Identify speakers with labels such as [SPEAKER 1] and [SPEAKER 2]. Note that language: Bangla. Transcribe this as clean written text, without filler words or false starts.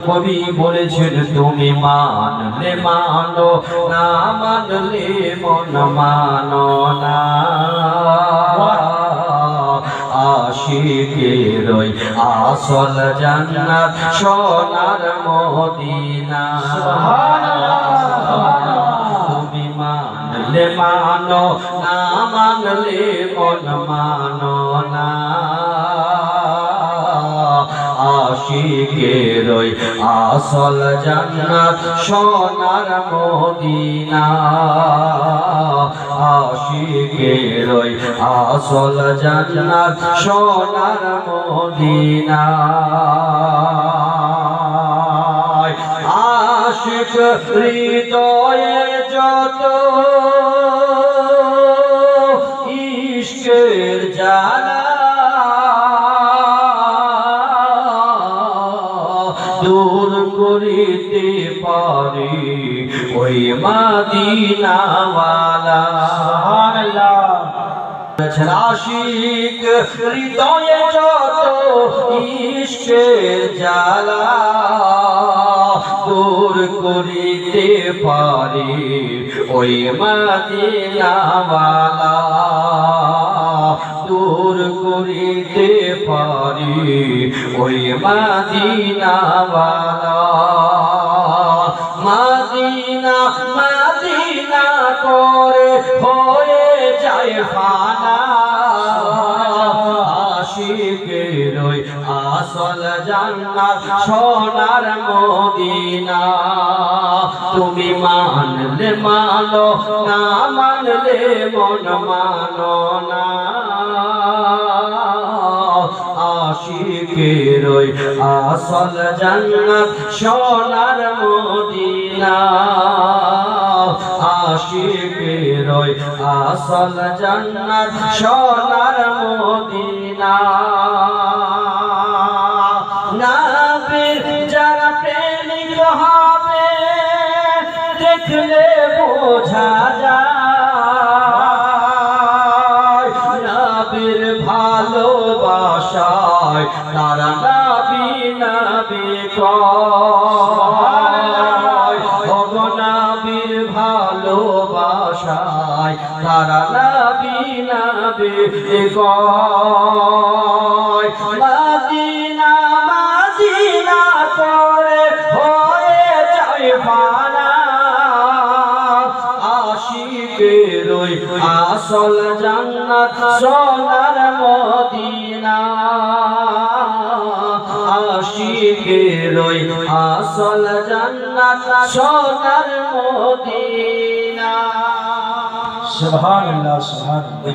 [SPEAKER 1] কবি বলেছেন তুমি মানলে মানো না মানলে মন মানো না আশিকের ওই আসল জান্নাত সোনার মদিনা তুমি মানলে মানো না মানলে মন মানো না আশিকের ওই আসল জান্নাত সোনার মদিনা আশিকের ওই আসল জান্নাত সোনার মদিনা আশিক হৃদয়ে যত ইশকের জ্বালা দূর করিতে পারি ওই মদিনাওয়ালা সুবহানাল্লাহ। আশিক হৃদয়ে যত ইশকের জ্বালা দূর করিতে পারি ওই মদিনাওয়ালা দূর করিতে পারি ওই মদিনাওয়ালা মদিনা মদিনা করে হয়ে যায় ফানা আশিকের ওই আসল জান্নাত সোনার মদিনা তুমি মানলে মানো না মানলে মন মানো না আশিকের ওই আসল জান্নাত সোনার মদিনা আশিকের ওই আসল জান্নাত সোনার মদিনা নবীর যারা প্রেমিক হবে দেখলে বোঝা যায় নবীর ভালোবাসায় তারা নবী নবী কয় নবীর ভালোবাসায় তারা নবী নবী কয় মদিনা মদিনা করে হয়ে যায় ফানা আশিকের ওই আসল জান্নাত সোনার মদিনা আশিকের ওই আসল জান্নাত সোনার মদিনা সুবহানাল্লাহ সুবহানাল্লাহ।